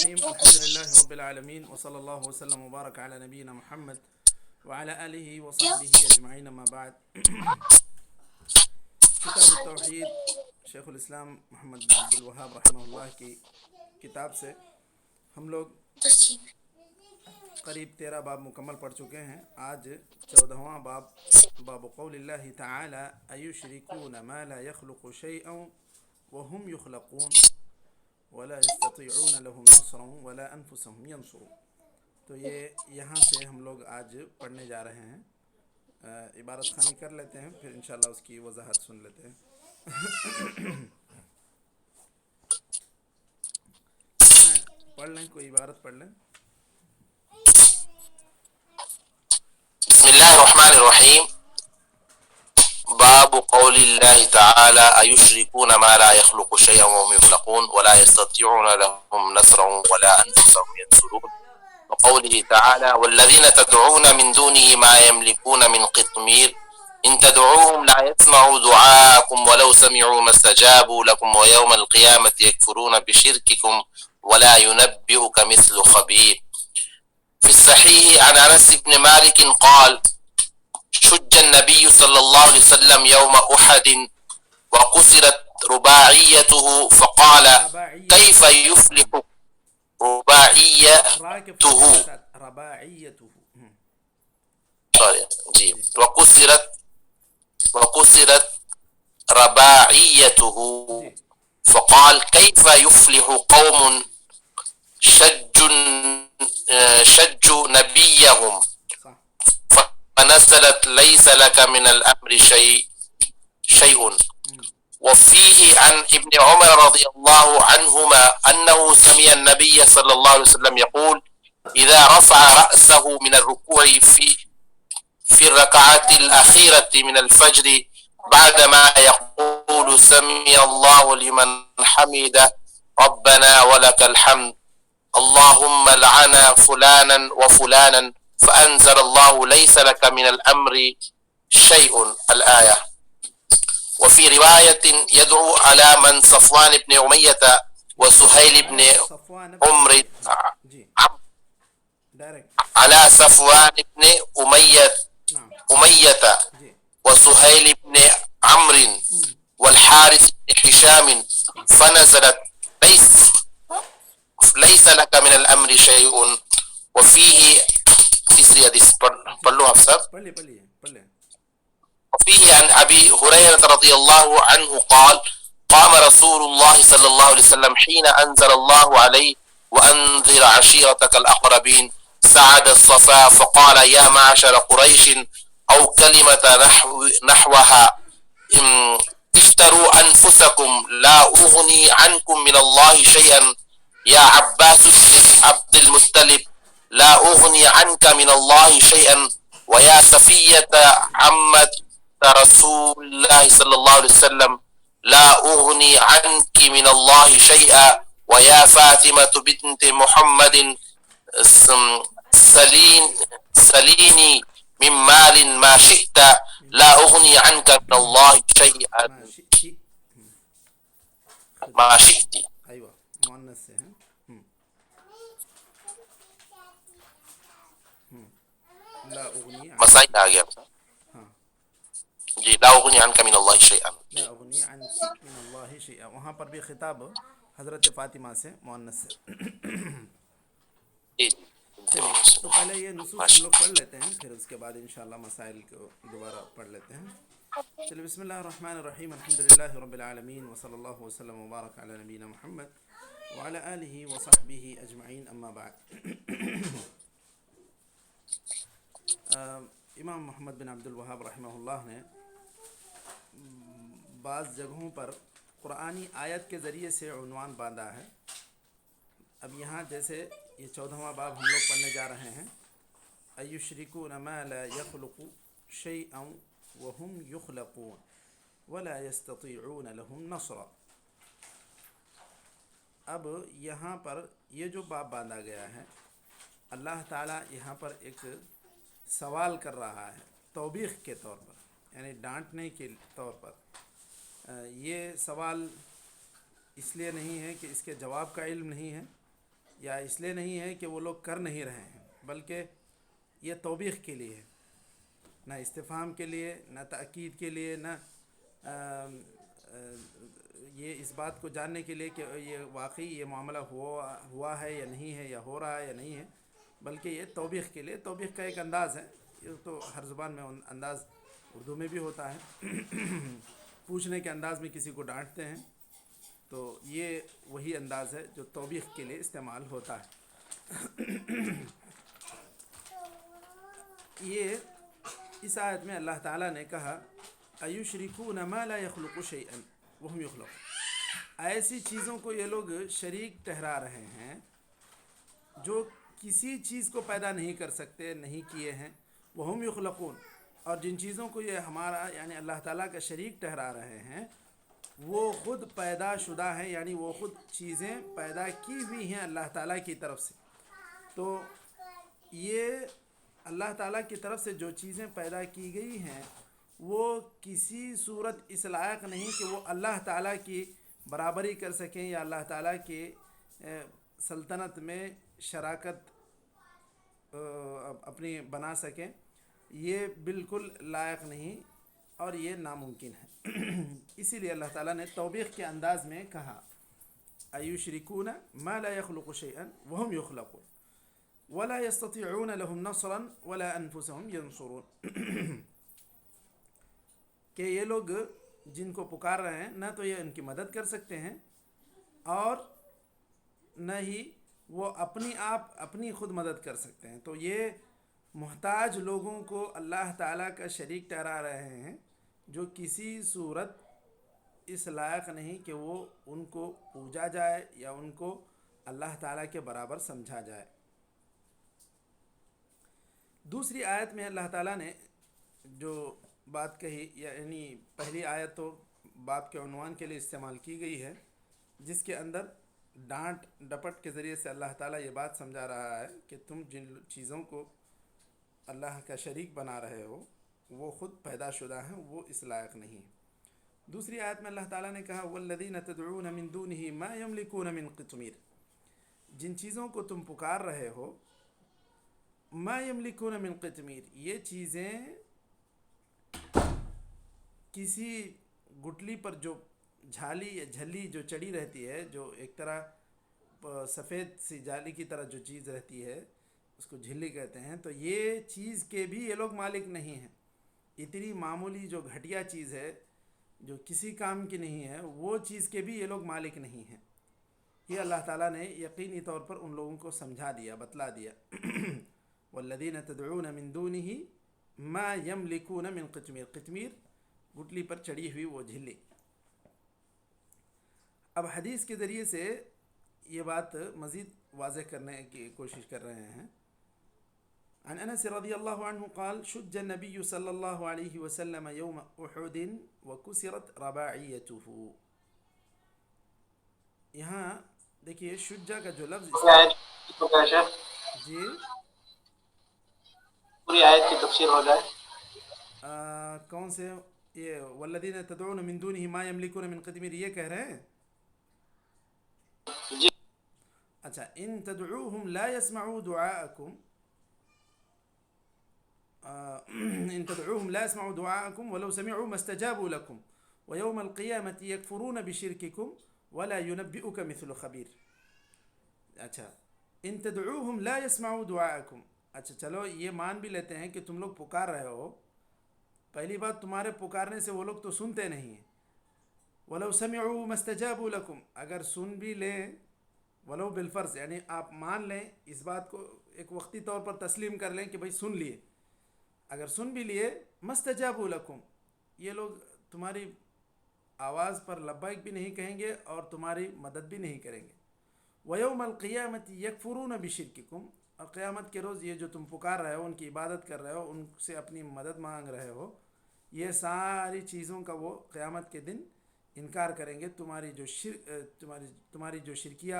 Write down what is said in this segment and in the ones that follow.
الرحیم الحمد للہ رب العالمین وصلی اللہ وسلم وبارک علی نبینا محمد وعلی آلہ وصحبہ اجمعین اما بعد. کتاب التوحید شیخ الاسلام محمد بن عبد الوہاب رحمہ اللہ کی کتاب سے ہم لوگ قریب 13 باب مکمل پڑھ چکے ہیں. آج 14واں باب، باب قول اللہ تعالی ایشرکون ما لا يخلق شیئا وهم یخلقون ولا يستطيعون لهم نصرا ولا انفسهم ينصرون. تو یہ یہاں سے ہم لوگ آج پڑھنے جا رہے ہیں. عبارت خوانی کر لیتے ہیں، پھر انشاءاللہ اس کی وضاحت سن لیتے ہیں. پڑھ لیں، کوئی عبارت پڑھ لیں. بسم الله الرحمن الرحيم. باب قول الله تعالى أيشركون ما لا يخلق شيئا وهم يخلقون ولا يستطيعون لهم نصرا ولا أنفسهم ينصرون، وقوله تعالى والذين تدعون من دونه ما يملكون من قطمير إن تدعوهم لا يسمعوا دعاءكم ولو سمعوا ما استجابوا لكم ويوم القيامة يكفرون بشرككم ولا ينبئك مثل خبير. في الصحيح عن أنس بن مالك قال شج النبي صلى الله عليه وسلم يوم أحد وكسرت رباعيته فقال كيف يفلح رباعيته وكسرت رباعيته فقال كيف يفلح قوم شجوا نبيهم فنزلت ليس لك من الأمر شيء. وفيه عن ابن عمر رضي الله عنهما أنه سمع النبي صلى الله عليه وسلم يقول إذا رفع رأسه من الركوع في الركعة الأخيرة من الفجر بعدما يقول سمع الله لمن حمده ربنا ولك الحمد اللهم لعن فلانا وفلانا فأنزل الله ليس لك من الأمر شيء الآية. وفي رواية يدعو على من صفوان بن أمية وسهيل بن عمرو على صفوان بن أمية وسهيل بن عمرو والحارث بن هشام فنزلت ليس لك من الأمر شيء. وفيه تیسری حدیث پڑھ لو آپ سب. وفيه عن أبي هريرة رضي الله عنه قال قام رسول الله صلى الله عليه وسلم حين أنزل الله عليه وأنذر عشيرتك الأقربين سعد الصفا فقال يا معشر قريش أو كلمة نحوها اشتروا أنفسكم لا أغني عنكم من الله شيئا يا عباس بن عبد المطلب لا أغني عنك من الله شيئا ويا صفية عمة رسول الله صلى الله عليه وسلم لا أغني عنك من الله شيئا ويا فاطمة بنت محمد سليني من مال ما شئت لا أغني عنك من الله شيئا ما شئت. ايوه مؤنث سے ہیں. لا اغنی مسائل آ گیا جی. لا اغنی عنک من اللہ شیئا، لا اغنی عنک من اللہ شیئا، وہاں پر بھی خطاب حضرت فاطمہ سے مؤنث سے. چلیے تو پہلے یہ نصوص ہم لوگ پڑھ لیتے ہیں، پھر اس کے بعد انشاءاللہ مسائل کو دوبارہ پڑھ لیتے ہیں. چلیے بسم اللہ الرحمن الرحیم الحمد للہ رب العالمین وصلی اللہ وسلم وبارک علی نبینا محمد وعلی آلہ وصحبہ اجمعین اما بعد. امام محمد بن عبد الوہاب رحمہ اللہ نے بعض جگہوں پر قرآنی آیت کے ذریعے سے عنوان باندھا ہے. اب یہاں جیسے یہ 14واں باب ہم لوگ پڑھنے جا رہے ہیں، ایشرکون ما لا یخلق شیئا وهم یخلقون ولا یستطیعون لهم نصرا. اب یہاں پر یہ جو باب باندھا گیا ہے، اللہ تعالیٰ یہاں پر ایک سوال کر رہا ہے توبیخ کے طور پر، یعنی ڈانٹنے کے طور پر. یہ سوال اس لیے نہیں ہے کہ اس کے جواب کا علم نہیں ہے، یا اس لیے نہیں ہے کہ وہ لوگ کر نہیں رہے ہیں، بلکہ یہ توبیخ کے لیے ہے، نہ استفہام کے لیے، نہ تاکید کے لیے، نہ یہ اس بات کو جاننے کے لیے کہ یہ واقعی یہ معاملہ ہوا ہے یا نہیں ہے، یا ہو رہا ہے یا نہیں ہے، بلکہ یہ توبیخ کے لیے. توبیخ کا ایک انداز ہے، یہ تو ہر زبان میں انداز اردو میں بھی ہوتا ہے. پوچھنے کے انداز میں کسی کو ڈانٹتے ہیں تو یہ وہی انداز ہے جو توبیخ کے لیے استعمال ہوتا ہے. یہ اس آیت میں اللہ تعالیٰ نے کہا ایشرکون ما لا یخلق شیئا وہم یخلقون، ایسی چیزوں کو یہ لوگ شریک ٹھہرا رہے ہیں جو کسی چیز کو پیدا نہیں کر سکتے، نہیں کیے ہیں. وہم یخلقون، اور جن چیزوں کو یہ ہمارا یعنی اللہ تعالیٰ کا شریک ٹھہرا رہے ہیں وہ خود پیدا شدہ ہیں، یعنی وہ خود چیزیں پیدا کی ہوئی ہیں اللہ تعالیٰ کی طرف سے. تو یہ اللہ تعالیٰ کی طرف سے جو چیزیں پیدا کی گئی ہیں وہ کسی صورت اس لائق نہیں کہ وہ اللہ تعالیٰ کی برابری کر سکیں یا اللہ تعالیٰ کی سلطنت میں شراکت اپنی بنا سکیں. یہ بالکل لائق نہیں اور یہ ناممکن ہے. اسی لیے اللہ تعالیٰ نے توبیخ کے انداز میں کہا ایشرکون ما لا یخلق شیئا وہم یخلقون ولا یستطیعون لهم نصرا ولا انفسهم ینصرون، کہ یہ لوگ جن کو پکار رہے ہیں نہ تو یہ ان کی مدد کر سکتے ہیں اور نہ ہی وہ اپنی خود مدد کر سکتے ہیں. تو یہ محتاج لوگوں کو اللہ تعالیٰ کا شریک ٹھہرا رہے ہیں جو کسی صورت اس لائق نہیں کہ وہ ان کو پوجا جائے یا ان کو اللہ تعالیٰ کے برابر سمجھا جائے. دوسری آیت میں اللہ تعالیٰ نے جو بات کہی، یعنی پہلی آیت تو باب کے عنوان کے لیے استعمال کی گئی ہے جس کے اندر ڈانٹ ڈپٹ کے ذریعے سے اللہ تعالیٰ یہ بات سمجھا رہا ہے کہ تم جن چیزوں کو اللہ کا شریک بنا رہے ہو وہ خود پیدا شدہ ہیں، وہ اس لائق نہیں ہیں. دوسری آیت میں اللہ تعالیٰ نے کہا والذین تدعون من دونہ ما یملکون من قطمیر، جن چیزوں کو تم پکار رہے ہو ما یملکون من قطمیر، یہ چیزیں کسی گٹلی پر جو جھالی یا جھلی جو چڑی رہتی ہے، جو ایک طرح سفید سی جالی کی طرح جو چیز رہتی ہے اس کو جھلی کہتے ہیں، تو یہ چیز کے بھی یہ لوگ مالک نہیں ہیں. اتنی معمولی جو گھٹیا چیز ہے جو کسی کام کی نہیں ہے وہ چیز کے بھی یہ لوگ مالک نہیں ہیں. یہ اللہ تعالیٰ نے یقینی طور پر ان لوگوں کو سمجھا دیا، بتلا دیا. والذین تدعون من دونہ ما یملکون من قطمیر، قطمیر گٹلی پر چڑھی ہوئی وہ جھلی. اب حدیث کے ذریعے سے یہ بات مزید واضح کرنے کی کوشش کر رہے ہیں. عن انس رضی اللہ عنہ قال شج النبی صلی اللہ علیہ وسلم یوم احد وکسرت رباعیته. یہاں دیکھیے شجہ کا جو لفظ جی پوری آیت کی تفسیر ہو جائے. کون سے یہ والذین تدعون من دونہ ما یملکون من قطمیر یہ کہہ رہے ہیں؟ جی اچھا، ان تدعوهم لا يسمعوا دعاءكم ان تدعوهم لا يسمعوا دعاءكم ولو سمعوا ما استجابوا لكم ويوم القيامة يكفرون بشرككم ولا ينبئك مثل خبير. اچھا، ان تدعوهم لا يسمعوا دعاءكم، اچھا چلو یہ مان بھی لیتے ہیں کہ تم لوگ پکار رہے ہو. پہلی بات تمہارے پکارنے سے وہ لوگ تو سنتے نہیں ہیں. ولو سمعوا ما استجابوا لكم، اگر سن بھی لیں ولو بالفرض، یعنی آپ مان لیں اس بات کو، ایک وقتی طور پر تسلیم کر لیں کہ بھائی سن لیے، اگر سن بھی لیے ما استجابوا لكم، یہ لوگ تمہاری آواز پر لبیک بھی نہیں کہیں گے اور تمہاری مدد بھی نہیں کریں گے. وَيَوْمَ الْقِيَامَةِ يَكْفُرُونَ بِشِرْكِكُمْ، اور قیامت کے روز یہ جو تم پکار رہے ہو، ان کی عبادت کر رہے ہو، ان سے اپنی مدد مانگ رہے ہو، یہ ساری چیزوں کا وہ قیامت کے دن انکار کریں گے. تمہاری جو شرکیہ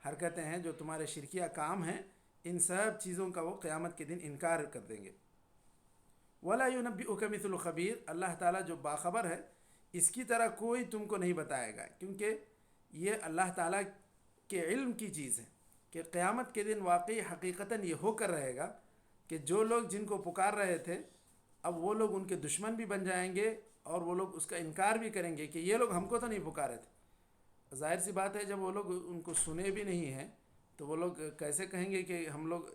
حرکتیں ہیں، جو تمہارے شرکیہ کام ہیں، ان سب چیزوں کا وہ قیامت کے دن انکار کر دیں گے. وَلَا يُنَبِّئُكَ مِثْلُ خَبِيرٍ، اللہ تعالیٰ جو باخبر ہے اس کی طرح کوئی تم کو نہیں بتائے گا، کیونکہ یہ اللہ تعالیٰ کے علم کی چیز ہے. کہ قیامت کے دن واقعی حقیقتاً یہ ہو کر رہے گا کہ جو لوگ جن کو پکار رہے تھے اب وہ لوگ ان کے دشمن بھی بن جائیں گے اور وہ لوگ اس کا انکار بھی کریں گے کہ یہ لوگ ہم کو تو نہیں پکارے تھے۔ ظاہر سی بات ہے جب وہ لوگ ان کو سنے بھی نہیں ہیں تو وہ لوگ کیسے کہیں گے کہ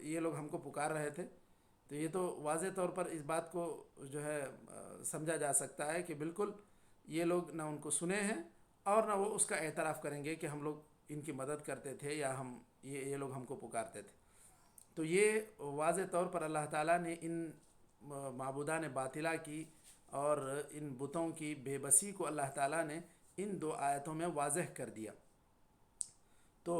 یہ لوگ ہم کو پکار رہے تھے۔ تو یہ تو واضح طور پر اس بات کو جو ہے سمجھا جا سکتا ہے کہ بالکل یہ لوگ نہ ان کو سنے ہیں اور نہ وہ اس کا اعتراف کریں گے کہ ہم لوگ ان کی مدد کرتے تھے یا یہ لوگ ہم کو پکارتے تھے۔ تو یہ واضح طور پر اللہ تعالیٰ نے ان معبودان باطلہ کی اور ان بتوں کی بے بسی کو اللہ تعالیٰ نے ان دو آیتوں میں واضح کر دیا۔ تو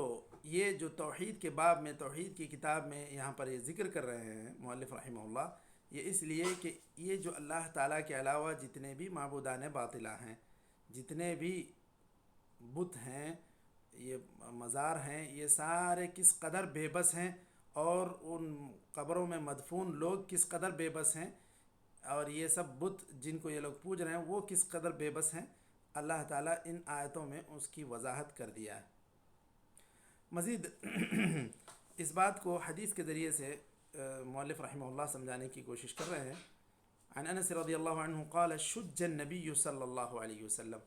یہ جو توحید کے باب میں، توحید کی کتاب میں یہاں پر یہ ذکر کر رہے ہیں مؤلف رحمہ اللہ، یہ اس لیے کہ یہ جو اللہ تعالیٰ کے علاوہ جتنے بھی معبودان باطلہ ہیں، جتنے بھی بت ہیں، یہ مزار ہیں، یہ سارے کس قدر بے بس ہیں اور ان قبروں میں مدفون لوگ کس قدر بے بس ہیں، اور یہ سب بت جن کو یہ لوگ پوج رہے ہیں وہ کس قدر بے بس ہیں، اللہ تعالیٰ ان آیتوں میں اس کی وضاحت کر دیا ہے۔ مزید اس بات کو حدیث کے ذریعے سے مؤلف رحمہ اللہ سمجھانے کی کوشش کر رہے ہیں۔ عن انس رضی اللہ عنہ قال شج النبی صلی اللہ علیہ وسلم،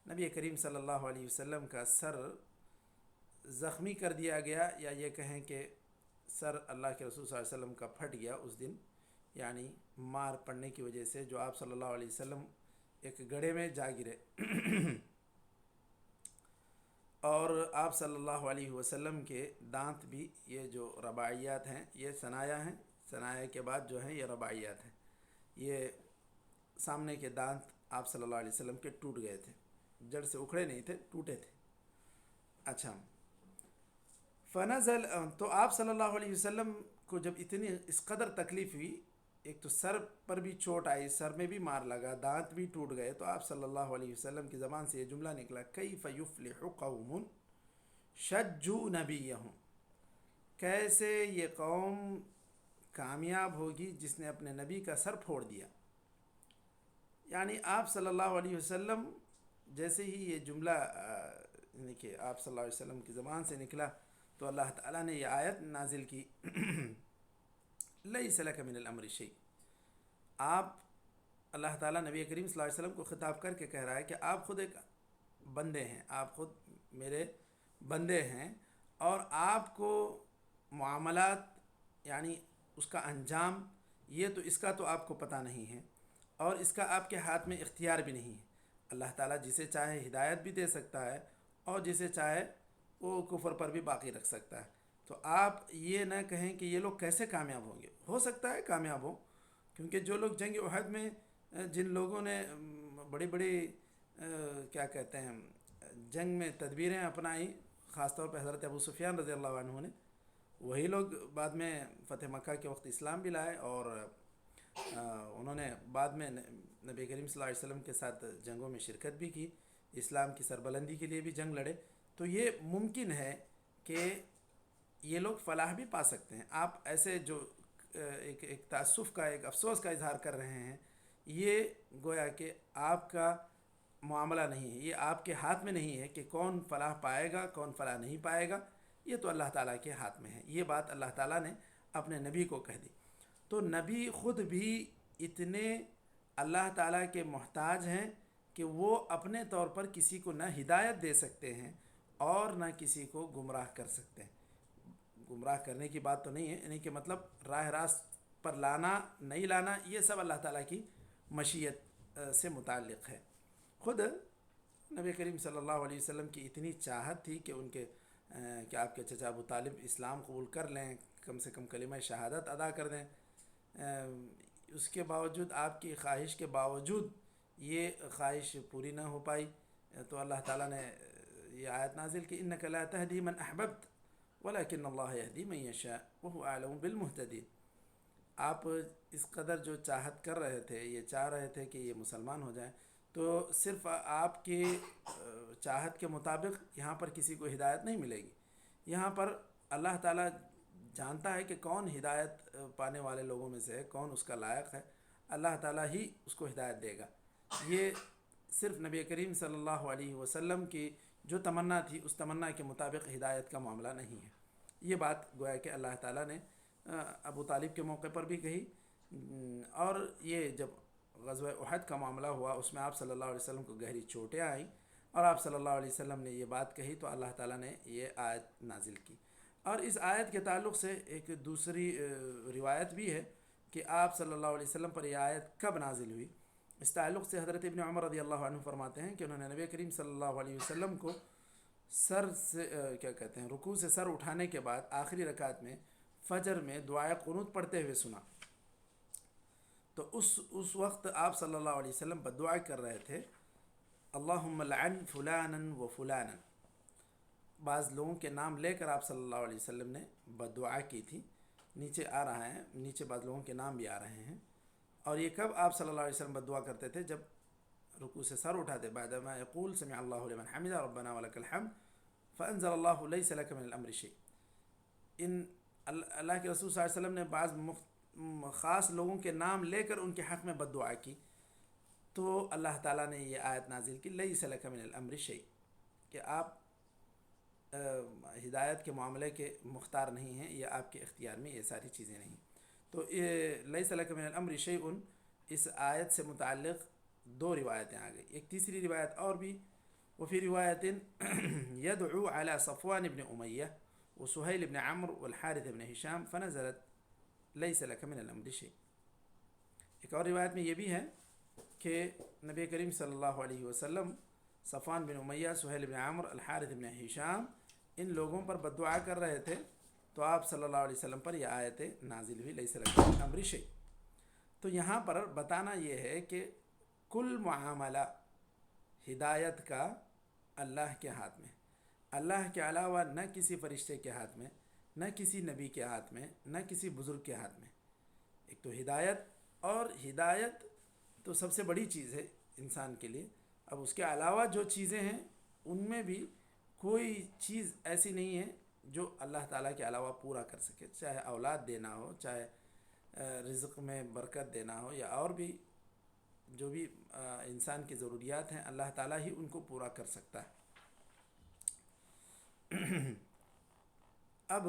نبی کریم صلی اللہ علیہ وسلم کا سر زخمی کر دیا گیا، یا یہ کہیں کہ سر اللہ کے رسول صلی اللہ علیہ وسلم کا پھٹ گیا اس دن، یعنی مار پڑنے کی وجہ سے جو آپ صلی اللہ علیہ وسلم ایک گڑھے میں جا گرے اور آپ صلی اللہ علیہ وسلم کے دانت بھی، یہ جو رباعیات ہیں یہ ثنایا ہیں، ثنایا کے بعد جو ہیں یہ رباعیات ہیں، یہ سامنے کے دانت آپ صلی اللہ علیہ وسلم کے ٹوٹ گئے تھے، جڑ سے اکھڑے نہیں تھے، ٹوٹے تھے۔ اچھا، فنزل، تو آپ صلی اللہ علیہ وسلم کو جب اتنی اس قدر تکلیف ہوئی، ایک تو سر پر بھی چوٹ آئی، سر میں بھی مار لگا، دانت بھی ٹوٹ گئے، تو آپ صلی اللہ علیہ وسلم کی زبان سے یہ جملہ نکلا کیف یفلح قوم شجوا نبیہم، کیسے یہ قوم کامیاب ہوگی جس نے اپنے نبی کا سر پھوڑ دیا۔ یعنی آپ صلی اللہ علیہ وسلم جیسے ہی یہ جملہ یعنی کہ آپ صلی اللہ علیہ وسلم کی زبان سے نکلا تو اللہ تعالیٰ نے یہ آیت نازل کی لیس لک من الامر شیء۔ آپ، اللہ تعالیٰ نبی کریم صلی اللہ علیہ وسلم کو خطاب کر کے کہہ رہا ہے کہ آپ خود ایک بندے ہیں، آپ خود میرے بندے ہیں، اور آپ کو معاملات یعنی اس کا انجام، یہ تو اس کا تو آپ کو پتہ نہیں ہے اور اس کا آپ کے ہاتھ میں اختیار بھی نہیں ہے۔ اللہ تعالیٰ جسے چاہے ہدایت بھی دے سکتا ہے اور جسے چاہے وہ کفر پر بھی باقی رکھ سکتا ہے۔ تو آپ یہ نہ کہیں کہ یہ لوگ کیسے کامیاب ہوں گے، ہو سکتا ہے کامیاب ہوں، کیونکہ جو لوگ جنگ احد میں جن لوگوں نے بڑی بڑی کیا کہتے ہیں جنگ میں تدبیریں اپنائیں، خاص طور پہ حضرت ابو سفیان رضی اللہ عنہ نے، وہی لوگ بعد میں فتح مکہ کے وقت اسلام بھی لائے اور انہوں نے بعد میں نبی کریم صلی اللہ علیہ وسلم کے ساتھ جنگوں میں شرکت بھی کی، اسلام کی سربلندی کے لیے بھی جنگ لڑے۔ تو یہ ممکن ہے کہ یہ لوگ فلاح بھی پا سکتے ہیں۔ آپ ایسے جو ایک تأسف کا، ایک افسوس کا اظہار کر رہے ہیں، یہ گویا کہ آپ کا معاملہ نہیں ہے، یہ آپ کے ہاتھ میں نہیں ہے کہ کون فلاح پائے گا کون فلاح نہیں پائے گا، یہ تو اللہ تعالیٰ کے ہاتھ میں ہے۔ یہ بات اللہ تعالیٰ نے اپنے نبی کو کہہ دی۔ تو نبی خود بھی اتنے اللہ تعالیٰ کے محتاج ہیں کہ وہ اپنے طور پر کسی کو نہ ہدایت دے سکتے ہیں اور نہ کسی کو گمراہ کر سکتے ہیں۔ گمراہ کرنے کی بات تو نہیں ہے، یعنی کہ مطلب راہ راست پر لانا نہیں لانا، یہ سب اللہ تعالیٰ کی مشیت سے متعلق ہے۔ خود نبی کریم صلی اللہ علیہ وسلم کی اتنی چاہت تھی کہ ان کے کہ آپ کے چچا ابو طالب اسلام قبول کر لیں، کم سے کم کلمہ شہادت ادا کر دیں، اس کے باوجود، آپ کی خواہش کے باوجود یہ خواہش پوری نہ ہو پائی، تو اللہ تعالیٰ نے یہ آیت نازل کی انک لا تہدی من احببت ولکن اللہ یہدی من یشاء وہو اعلم بالمہتدین۔ آپ اس قدر جو چاہت کر رہے تھے، یہ چاہ رہے تھے کہ یہ مسلمان ہو جائیں، تو صرف آپ کی چاہت کے مطابق یہاں پر کسی کو ہدایت نہیں ملے گی۔ یہاں پر اللہ تعالیٰ جانتا ہے کہ کون ہدایت پانے والے لوگوں میں سے ہے، کون اس کا لائق ہے، اللہ تعالیٰ ہی اس کو ہدایت دے گا۔ یہ صرف نبی کریم صلی اللہ علیہ وسلم کی جو تمنا تھی، اس تمنا کے مطابق ہدایت کا معاملہ نہیں ہے۔ یہ بات گویا کہ اللہ تعالیٰ نے ابو طالب کے موقع پر بھی کہی، اور یہ جب غزوہ احد کا معاملہ ہوا اس میں آپ صلی اللہ علیہ وسلم کو گہری چوٹیں آئیں اور آپ صلی اللہ علیہ وسلم نے یہ بات کہی تو اللہ تعالیٰ نے یہ آیت نازل کی۔ اور اس آیت کے تعلق سے ایک دوسری روایت بھی ہے کہ آپ صلی اللہ علیہ وسلم پر یہ آیت کب نازل ہوئی۔ اس تعلق سے حضرت ابن عمر رضی اللہ عنہ فرماتے ہیں کہ انہوں نے نبی کریم صلی اللہ علیہ وسلم کو سر سے کیا کہتے ہیں رکوع سے سر اٹھانے کے بعد آخری رکعت میں فجر میں دعائے قنوت پڑھتے ہوئے سنا، تو اس وقت آپ صلی اللہ علیہ وسلم بد دعا کر رہے تھے، اللہم لعن فلانا و فلانا، بعض لوگوں کے نام لے کر آپ صلی اللہ علیہ وسلم نے بد دعا کی تھی۔ نیچے آ رہا ہے، نیچے بعض لوگوں کے نام بھی آ رہے ہیں۔ اور یہ کب آپ صلی اللہ علیہ وسلم بد دعا کرتے تھے؟ جب رکوع سے سر اٹھاتے، بعد ما یقول سمع اللہ لمن حمدہ ربنا ولک الحمد فانزل اللہ لیس لک من الامر شیء۔ ان اللہ کے رسول صلی اللہ علیہ وسلم نے بعض خاص لوگوں کے نام لے کر ان کے حق میں بد دعا کی، تو اللہ تعالیٰ نے یہ آیت نازل کی لیس لک من الامر شیء، کہ آپ ہدایت کے معاملے کے مختار نہیں ہیں، یہ آپ کے اختیار میں یہ ساری چیزیں نہیں۔ تو لیس لک من الامر شیء، اس آیت سے متعلق دو روایتیں آ گئی۔ ایک تیسری روایت اور بھی، وفی روایت یدعو علی صفوان بن امیہ وسہیل بن عمرو والحارث بن ہشام فنزلت لیس لک من الامر شیء۔ ایک اور روایت میں یہ بھی ہے کہ نبی کریم صلی اللہ علیہ وسلم صفوان بن امیہ، سہیل بن عمرو، الحارث بن ہشام، ان لوگوں پر بد دعا کر رہے تھے تو آپ صلی اللہ علیہ وسلم پر یہ آیت نازل ہوئی لیس لک من الامر شیء۔ تو یہاں پر بتانا یہ ہے کہ کل معاملہ ہدایت کا اللہ کے ہاتھ میں، اللہ کے علاوہ نہ کسی فرشتے کے ہاتھ میں، نہ کسی نبی کے ہاتھ میں، نہ کسی بزرگ کے ہاتھ میں۔ ایک تو ہدایت، اور ہدایت تو سب سے بڑی چیز ہے انسان کے لیے۔ اب اس کے علاوہ جو چیزیں ہیں ان میں بھی کوئی چیز ایسی نہیں ہے جو اللہ تعالیٰ کے علاوہ پورا کر سکے، چاہے اولاد دینا ہو، چاہے رزق میں برکت دینا ہو، یا اور بھی جو بھی انسان کی ضروریات ہیں اللہ تعالیٰ ہی ان کو پورا کر سکتا ہے۔ اب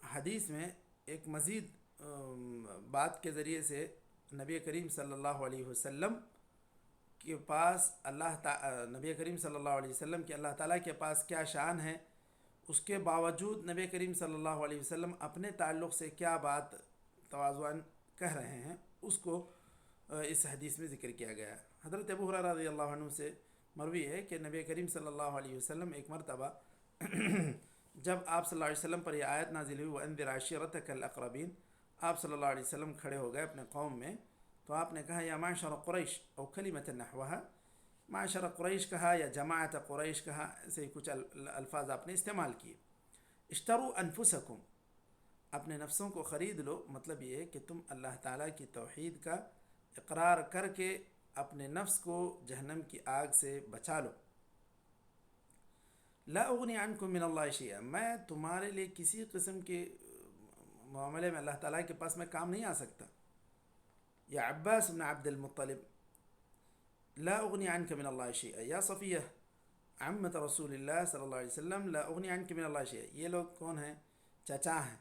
حدیث میں ایک مزید بات کے ذریعے سے نبی کریم صلی اللہ علیہ وسلم کے پاس نبی کریم صلی اللہ علیہ وسلم کی اللہ تعالیٰ کے پاس کیا شان ہے، اس کے باوجود نبی کریم صلی اللہ علیہ وسلم اپنے تعلق سے کیا بات تواضعاً کہہ رہے ہیں، اس کو اس حدیث میں ذکر کیا گیا ہے۔ حضرت ابو ہریرہ رضی اللہ عنہ سے مروی ہے کہ نبی کریم صلی اللہ علیہ وسلم ایک مرتبہ جب آپ صلی اللہ علیہ وسلم پر یہ آیت نازل ہوئی وَأَنذِرْ عَشِيرَتَكَ الْأَقْرَبِينَ، آپ صلی اللہ علیہ وسلم کھڑے ہو گئے اپنے قوم میں، تو آپ نے کہا یا معشر قریش او کلمۃ نحوها، معشر قریش کہا یا جماعت قریش کہا، ایسے کچھ الفاظ آپ نے استعمال کیے۔ اشتروا انفسکم، اپنے نفسوں کو خرید لو، مطلب یہ ہے کہ تم اللہ تعالیٰ کی توحید کا اقرار کر کے اپنے نفس کو جہنم کی آگ سے بچا لو۔ لا اغنی عنکم من اللہ شیئا، میں تمہارے لیے کسی قسم کے معاملے میں اللہ تعالیٰ کے پاس میں کام نہیں آ سکتا۔ یا عباس بن عبد المطلب، لا اغنی عنک من اللہ شیئا، یا صفیہ عمت رسول اللہ صلی اللہ علیہ وسلم، لا اغنی عنک من اللہ شیئا۔ یہ لوگ کون ہیں؟ چچا ہیں،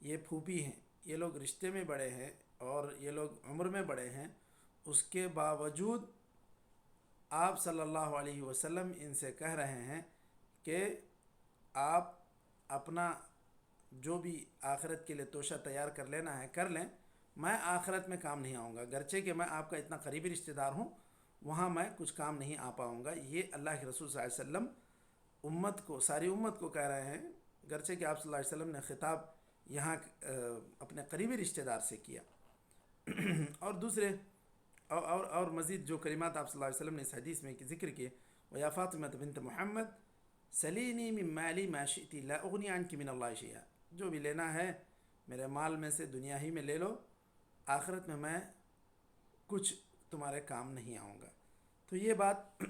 یہ پھوپھی ہیں، یہ لوگ رشتے میں بڑے ہیں اور یہ لوگ عمر میں بڑے ہیں، اس کے باوجود آپ صلی اللہ علیہ وسلم ان سے کہہ رہے ہیں کہ آپ اپنا جو بھی آخرت کے لیے توشہ تیار کر لینا ہے کر لیں، میں آخرت میں کام نہیں آؤں گا، گرچہ کہ میں آپ کا اتنا قریبی رشتہ دار ہوں، وہاں میں کچھ کام نہیں آ پاؤں گا۔ یہ اللہ کے رسول صلی اللہ علیہ وسلم امت کو، ساری امت کو کہہ رہے ہیں، گرچہ کہ آپ صلی اللہ علیہ وسلم نے خطاب یہاں اپنے قریبی رشتہ دار سے کیا۔ اور دوسرے اور مزید جو کلمات آپ صلی اللہ علیہ وسلم نے اس حدیث میں ذکر کیے، وَيَا فَاطِمَةَ بِنْتَ مُحَمَّد سَلِينِي مِن مَالِي مَا شِئْتِ لَا أُغْنِي عَنْكِ مِنَ اللَّهِ شَيْئًا، جو بھی لینا ہے میرے مال میں سے دنیا ہی میں لے لو، آخرت میں کچھ تمہارے کام نہیں آؤں گا۔ تو یہ بات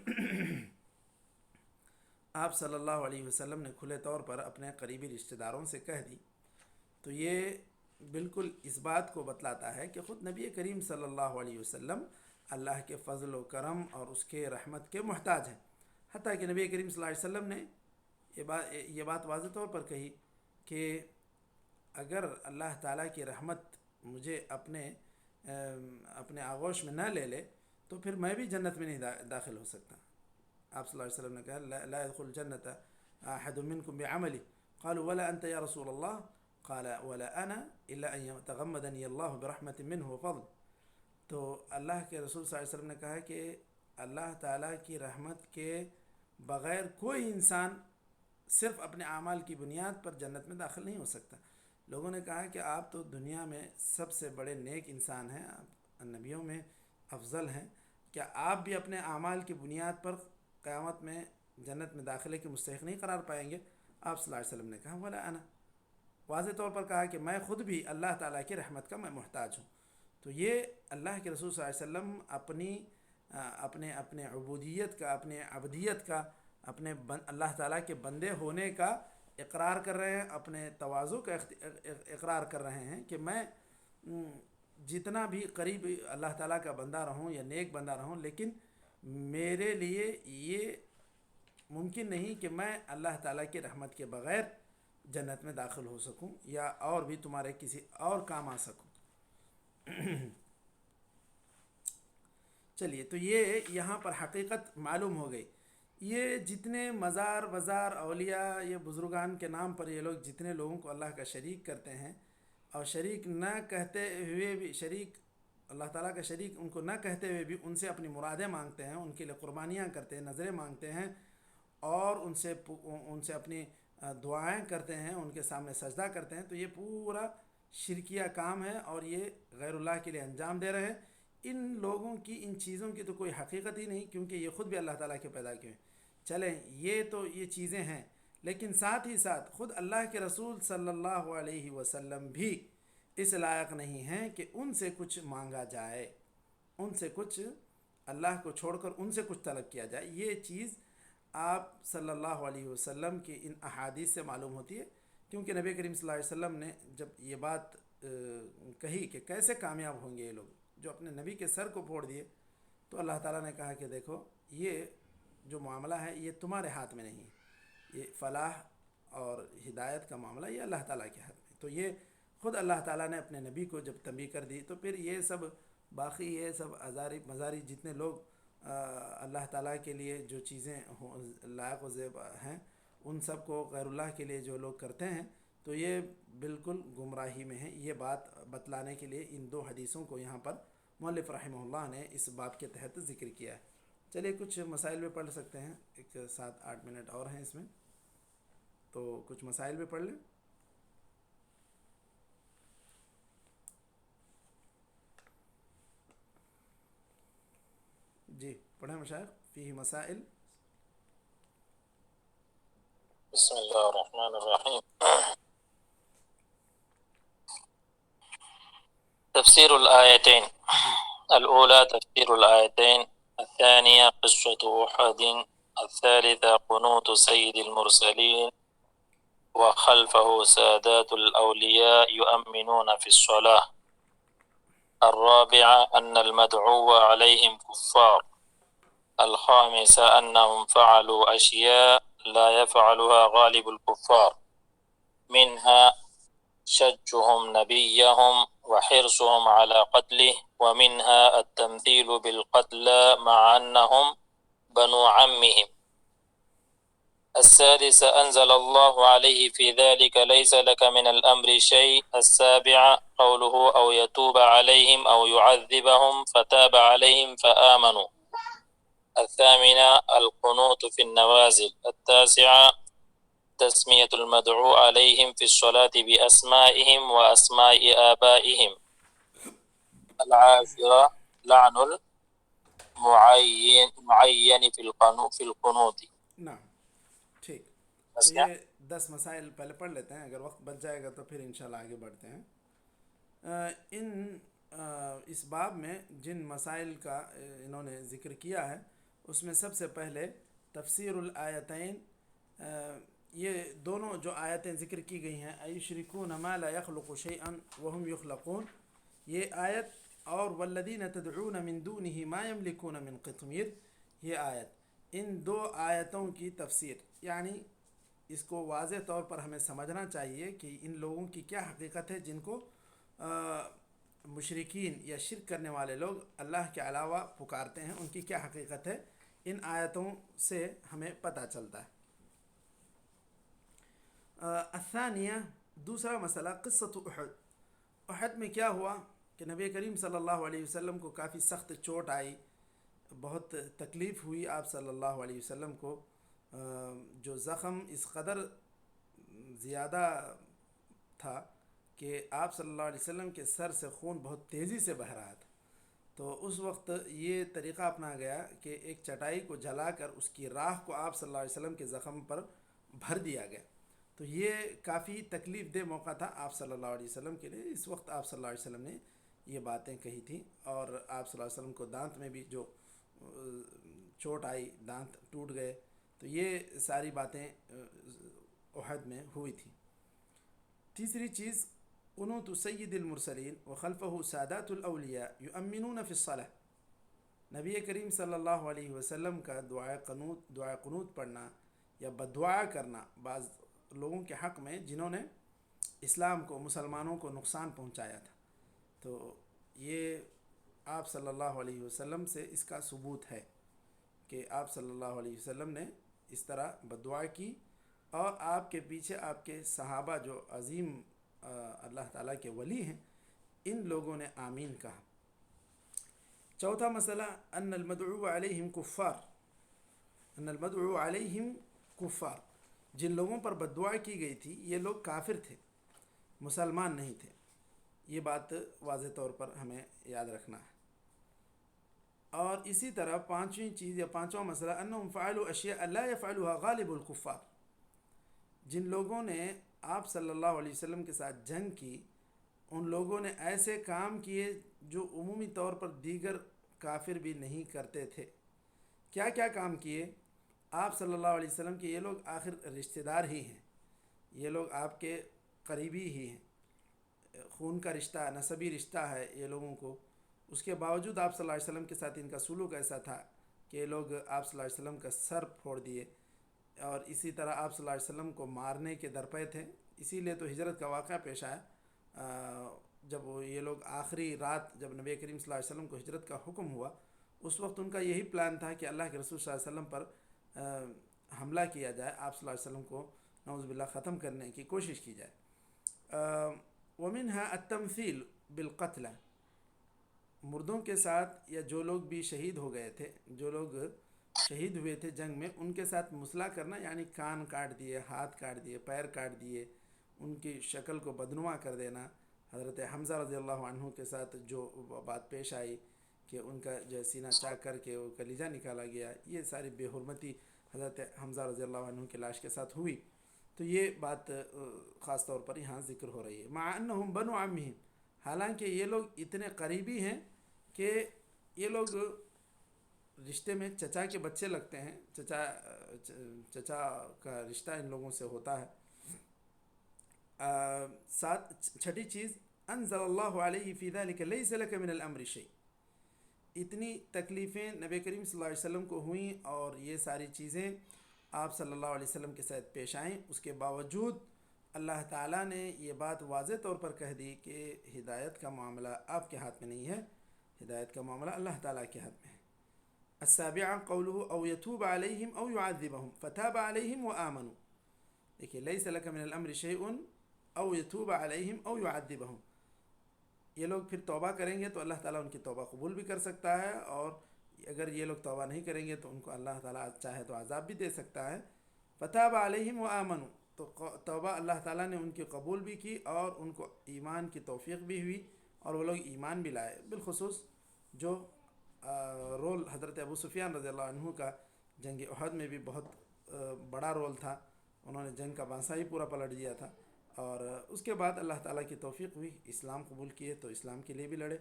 آپ صلی اللہ علیہ وسلم نے کھلے طور پر اپنے قریبی رشتہ داروں سے کہہ دی، تو یہ بالکل اس بات کو بتلاتا ہے کہ خود نبی کریم صلی اللہ علیہ وسلم اللہ کے فضل و کرم اور اس کے رحمت کے محتاج ہیں۔ حتیٰ کہ نبی کریم صلی اللہ علیہ وسلم نے یہ بات واضح طور پر کہی کہ اگر اللہ تعالیٰ کی رحمت مجھے اپنے آغوش میں نہ لے لے تو پھر میں بھی جنت میں نہیں داخل ہو سکتا. آپ صلی اللہ علیہ وسلم نے کہا لا يدخل الجنة أحد منكم بعمله قالوا ولا أنت يا رسول الله قال ولا أنا إلا أن يتغمدني الله برحمة منه وفضل. تو اللہ کے رسول صلی اللہ علیہ وسلم نے کہا کہ اللہ تعالیٰ کی رحمت کے بغیر کوئی انسان صرف اپنے اعمال کی بنیاد پر جنت میں داخل نہیں ہو سکتا. لوگوں نے کہا کہ آپ تو دنیا میں سب سے بڑے نیک انسان ہیں, آپ نبیوں میں افضل ہیں, کیا آپ بھی اپنے اعمال کی بنیاد پر قیامت میں جنت میں داخلے کے مستحق نہیں قرار پائیں گے؟ آپ صلی اللہ علیہ وسلم نے کہا ولا انا, واضح طور پر کہا کہ میں خود بھی اللہ تعالیٰ کی رحمت کا میں محتاج ہوں. تو یہ اللہ کے رسول صلی اللہ علیہ وسلم اپنے عبودیت کا, اپنے عبدیت کا, اپنے اللہ تعالیٰ کے بندے ہونے کا اقرار کر رہے ہیں, اپنے تواضع کا اقرار کر رہے ہیں کہ میں جتنا بھی قریب اللہ تعالیٰ کا بندہ رہوں یا نیک بندہ رہوں, لیکن میرے لیے یہ ممکن نہیں کہ میں اللہ تعالیٰ کی رحمت کے بغیر جنت میں داخل ہو سکوں یا اور بھی تمہارے کسی اور کام آ سکوں. چلیے, تو یہ یہاں پر حقیقت معلوم ہو گئی. یہ جتنے مزار وزار اولیاء, یہ بزرگان کے نام پر یہ لوگ جتنے لوگوں کو اللہ کا شریک کرتے ہیں اور شریک نہ کہتے ہوئے بھی, شریک اللہ تعالیٰ کا شریک ان کو نہ کہتے ہوئے بھی ان سے اپنی مرادیں مانگتے ہیں, ان کے لیے قربانیاں کرتے ہیں, نظریں مانگتے ہیں اور ان سے اپنی دعائیں کرتے ہیں, ان کے سامنے سجدہ کرتے ہیں, تو یہ پورا شرکیہ کام ہے اور یہ غیر اللہ کے لیے انجام دے رہے ہیں. ان لوگوں کی ان چیزوں کی تو کوئی حقیقت ہی نہیں, کیونکہ یہ خود بھی اللہ تعالیٰ کے پیدا کیے ہیں. چلیں, یہ تو یہ چیزیں ہیں, لیکن ساتھ ہی ساتھ خود اللہ کے رسول صلی اللہ علیہ وسلم بھی اس لائق نہیں ہیں کہ ان سے کچھ مانگا جائے, ان سے کچھ, اللہ کو چھوڑ کر ان سے کچھ طلب کیا جائے. یہ چیز آپ صلی اللہ علیہ وسلم کی ان احادیث سے معلوم ہوتی ہے, کیونکہ نبی کریم صلی اللہ علیہ وسلم نے جب یہ بات کہی کہ کیسے کامیاب ہوں گے یہ لوگ جو اپنے نبی کے سر کو پھوڑ دیے, تو اللہ تعالیٰ نے کہا کہ دیکھو یہ جو معاملہ ہے یہ تمہارے ہاتھ میں نہیں, یہ فلاح اور ہدایت کا معاملہ یہ اللہ تعالیٰ کے ہاتھ میں. تو یہ خود اللہ تعالیٰ نے اپنے نبی کو جب تنبیہ کر دی, تو پھر یہ سب باقی یہ سب مزاری جتنے لوگ اللہ تعالیٰ کے لیے جو چیزیں لائق و زیب ہیں ان سب کو غیر اللہ کے لیے جو لوگ کرتے ہیں, تو یہ بالکل گمراہی میں ہیں. یہ بات بتلانے کے لیے ان دو حدیثوں کو یہاں پر مؤلف رحمہ اللہ نے اس باب کے تحت ذکر کیا ہے. چلیے کچھ مسائل بھی پڑھ سکتے ہیں, ایک 7-8 منٹ اور ہیں اس میں, تو کچھ مسائل بھی پڑھ لیں. جی پڑھیں مشائخ, فیہ مسائل. بسم اللہ الرحمن الرحیم. تفسیر الآیتین. الأولى تفسير الآيتين، الثانية قصة أحد، الثالثة قنوت سيد المرسلين وخلفه سادات الأولياء يؤمنون في الصلاة. الرابعة أن المدعو عليهم كفار. الخامسة أنهم فعلوا أشياء لا يفعلها غالب الكفار، منها شجهم نبيهم وحرصهم على قتله، ومنها التمثيل بالقتلى مع أنهم بنو عمهم. السادسة أنزل الله عليه في ذلك ليس لك من الأمر شيء. السابعة قوله أو يتوب عليهم أو يعذبهم فتاب عليهم فآمنوا. الثامنة القنوت في النوازل. التاسعة تسمية المدعو عليهم في الصلاة بأسمائهم وأسماء آبائهم. العاشرة لعن المعين في القنوت. نعم ٹھیک. تو یہ 10 مسائل پہلے پڑھ لیتے ہیں, اگر وقت بچ جائے گا تو پھر انشاءاللہ آگے بڑھتے ہیں. اس باب میں جن مسائل کا انہوں نے ذکر کیا ہے اس میں سب سے پہلے تفسیر الآیتین, یہ دونوں جو آیتیں ذکر کی گئی ہیں, ایشرکون ما لا یخلق شیئا وهم یخلقون, یہ آیت, اور والذین تدعون من دونہ ما یملکون من قطمیر, یہ آیت, ان دو آیتوں کی تفسیر, یعنی اس کو واضح طور پر ہمیں سمجھنا چاہیے کہ ان لوگوں کی کیا حقیقت ہے جن کو مشرکین یا شرک کرنے والے لوگ اللہ کے علاوہ پکارتے ہیں، ان کی کیا حقیقت ہے، ان آیتوں سے ہمیں پتہ چلتا ہے۔ الثانیہ، دوسرا مسئلہ، قصۃ احد۔ احد میں کیا ہوا کہ نبی کریم صلی اللہ علیہ وسلم کو کافی سخت چوٹ آئی، بہت تکلیف ہوئی آپ صلی اللہ علیہ وسلم کو، جو زخم اس قدر زیادہ تھا کہ آپ صلی اللہ علیہ وسلم کے سر سے خون بہت تیزی سے بہہ رہا تھا۔ تو اس وقت یہ طریقہ اپنا گیا کہ ایک چٹائی کو جلا کر اس کی راکھ کو آپ صلی اللہ علیہ وسلم کے زخم پر بھر دیا گیا۔ تو یہ کافی تکلیف دہ موقع تھا آپ صلی اللہ علیہ وسلم کے لیے۔ اس وقت آپ صلی اللہ علیہ وسلم نے یہ باتیں کہی تھیں، اور آپ صلی اللہ علیہ وسلم کو دانت میں بھی جو چوٹ آئی، دانت ٹوٹ گئے، تو یہ ساری باتیں احد میں ہوئی تھیں۔ تیسری چیز، قنوت سید المرسلین وخلفہ سادات الاولیاء یؤمنون فی الصلاۃ۔ نبی کریم صلی اللہ علیہ وسلم کا دعائے قنوت پڑھنا یا بددعا کرنا بعض لوگوں کے حق میں جنہوں نے اسلام کو، مسلمانوں کو نقصان پہنچایا تھا، تو یہ آپ صلی اللہ علیہ وسلم سے اس کا ثبوت ہے کہ آپ صلی اللہ علیہ وسلم نے اس طرح بددعا کی، اور آپ کے پیچھے آپ کے صحابہ جو عظیم اللہ تعالیٰ کے ولی ہیں، ان لوگوں نے آمین کہا۔ چوتھا مسئلہ، ان المدعو علیہم کفار، ان المدعو علیہم کفار، جن لوگوں پر بددعا کی گئی تھی یہ لوگ کافر تھے، مسلمان نہیں تھے۔ یہ بات واضح طور پر ہمیں یاد رکھنا ہے۔ اور اسی طرح پانچویں چیز یا پانچواں مسئلہ، انہم فعلوا اشیاء لا یفعلها غالب الکفار، جن لوگوں نے آپ صلی اللہ علیہ وسلم کے ساتھ جنگ کی، ان لوگوں نے ایسے کام کیے جو عمومی طور پر دیگر کافر بھی نہیں کرتے تھے۔ کیا کیا کام کیے؟ آپ صلی اللہ علیہ وسلم کے یہ لوگ آخر رشتہ دار ہی ہیں، یہ لوگ آپ کے قریبی ہی ہیں، خون کا رشتہ، نسبی رشتہ ہے یہ لوگوں کو۔ اس کے باوجود آپ صلی اللہ علیہ وسلم کے ساتھ ان کا سلوک ایسا تھا کہ یہ لوگ آپ صلی اللہ علیہ وسلم کا سر پھوڑ دیے، اور اسی طرح آپ صلی اللہ علیہ وسلم کو مارنے کے درپے تھے۔ اسی لیے تو ہجرت کا واقعہ پیش آیا، جب یہ لوگ آخری رات جب نبی کریم صلی اللہ علیہ وسلم کو ہجرت کا حکم ہوا، اس وقت ان کا یہی پلان تھا کہ اللہ کے رسول صلی اللہ علیہ وسلم پر حملہ کیا جائے، آپ صلی اللہ علیہ وسلم کو نعوذ باللہ ختم کرنے کی کوشش کی جائے۔ ومنها التمثیل بالقتل، مردوں کے ساتھ یا جو لوگ بھی شہید ہو گئے تھے، جو لوگ شہید ہوئے تھے جنگ میں، ان کے ساتھ مثلا کرنا، یعنی کان کاٹ دیے، ہاتھ کاٹ دیے، پیر کاٹ دیے، ان کی شکل کو بدنما کر دینا۔ حضرت حمزہ رضی اللہ عنہ کے ساتھ جو بات پیش آئی کہ ان کا جو سینہ چاک کر کے وہ کلیجہ نکالا گیا، یہ ساری بے حرمتی حضرت حمزہ رضی اللہ عنہ کی لاش کے ساتھ ہوئی، تو یہ بات خاص طور پر یہاں ذکر ہو رہی ہے۔ مع انہم بنو عمہم، حالانکہ یہ لوگ اتنے قریبی ہیں کہ یہ لوگ رشتے میں چچا کے بچے لگتے ہیں، چچا کا رشتہ ان لوگوں سے ہوتا ہے۔ چھٹی چیز، انزل اللہ علیہ فی ذلک لیس لک من الامر شیء، اتنی تکلیفیں نبی کریم صلی اللہ علیہ وسلم کو ہوئیں اور یہ ساری چیزیں آپ صلی اللہ علیہ وسلم کے ساتھ پیش آئیں، اس کے باوجود اللہ تعالیٰ نے یہ بات واضح طور پر کہہ دی کہ ہدایت کا معاملہ آپ کے ہاتھ میں نہیں ہے، ہدایت کا معاملہ اللہ تعالیٰ کے ہاتھ میں ہے۔ السابعہ قولہ او یتوب علیہم او یعذبہم فتاب علیہم وآمنوا، دیکھیے لیس لک من الامر شیء او یتوب علیہم او یعذبہم، یہ لوگ پھر توبہ کریں گے تو اللہ تعالیٰ ان کی توبہ قبول بھی کر سکتا ہے، اور اگر یہ لوگ توبہ نہیں کریں گے تو ان کو اللہ تعالیٰ چاہے تو عذاب بھی دے سکتا ہے۔ فتاب علیہم وآمنوا، تو توبہ اللہ تعالیٰ نے ان کی قبول بھی کی اور ان کو ایمان کی توفیق بھی ہوئی، اور وہ لوگ ایمان بھی لائے۔ بالخصوص جو رول حضرت ابو سفیان رضی اللہ عنہ کا جنگ احد میں بھی بہت بڑا رول تھا، انہوں نے جنگ کا بانسا ہی پورا پلٹ دیا تھا، اور اس کے بعد اللہ تعالیٰ کی توفیق ہوئی، اسلام قبول کیے تو اسلام کے لیے بھی لڑے۔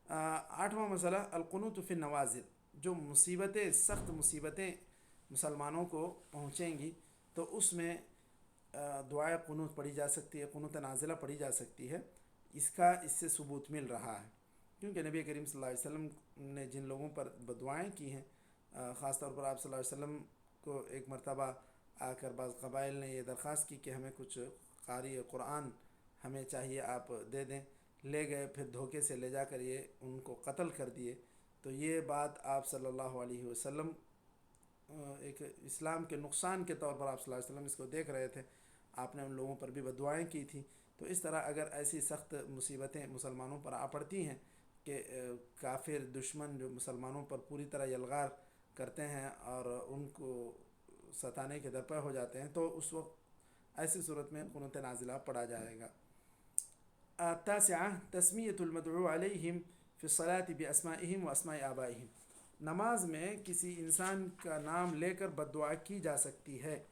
آٹھواں مسئلہ، القنوت فی النوازل، جو مصیبتیں، سخت مصیبتیں مسلمانوں کو پہنچیں گی تو اس میں دعائے قنوت پڑھی جا سکتی ہے، قنوت نازلہ پڑھی جا سکتی ہے، اس سے ثبوت مل رہا ہے، کیونکہ نبی کریم صلی اللہ علیہ وسلم نے جن لوگوں پر بددعائیں کی ہیں، خاص طور پر آپ صلی اللہ علیہ وسلم کو ایک مرتبہ آ کر بعض قبائل نے یہ درخواست کی کہ ہمیں کچھ قاری قرآن ہمیں چاہیے، آپ دے دیں، لے گئے، پھر دھوکے سے لے جا کر یہ ان کو قتل کر دیے۔ تو یہ بات آپ صلی اللہ علیہ وسلم ایک اسلام کے نقصان کے طور پر آپ صلی اللہ علیہ وسلم اس کو دیکھ رہے تھے، آپ نے ان لوگوں پر بھی بددعائیں کی تھیں۔ تو اس طرح اگر ایسی سخت مصیبتیں مسلمانوں پر آ پڑتی ہیں کہ کافر دشمن جو مسلمانوں پر پوری طرح یلغار کرتے ہیں اور ان کو ستانے کے درپے ہو جاتے ہیں، تو اس وقت ایسی صورت میں قنوت نازلہ پڑھا جائے گا۔ التاسعہ تسمیۃ المدعو علیہم فی الصلاۃ باسمائہم واسماء آبائہم، نماز میں کسی انسان کا نام لے کر بد دعا کی جا سکتی ہے،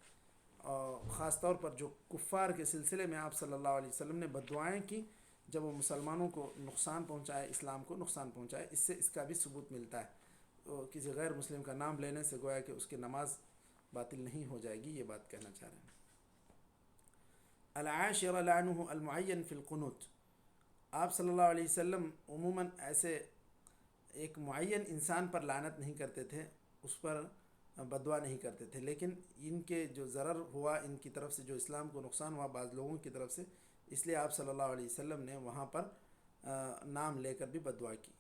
اور خاص طور پر جو کفار کے سلسلے میں آپ صلی اللہ علیہ وسلم نے بد دعائیں کی جب وہ مسلمانوں کو نقصان پہنچائے، اسلام کو نقصان پہنچائے، اس سے اس کا بھی ثبوت ملتا ہے۔ تو کسی غیر مسلم کا نام لینے سے گویا کہ اس کی نماز باطل نہیں ہو جائے گی، یہ بات کہنا چاہ رہے ہیں۔ العاشر لعنہ المعین فی القنوت، آپ صلی اللہ علیہ وسلم عموماً ایسے ایک معین انسان پر لعنت نہیں کرتے تھے، اس پر بد دعا نہیں کرتے تھے، لیکن ان کے جو ضرر ہوا، ان کی طرف سے جو اسلام کو نقصان ہوا بعض لوگوں کی طرف سے، اس لیے آپ صلی اللہ علیہ وسلم نے وہاں پر نام لے کر بھی بد دعا کی۔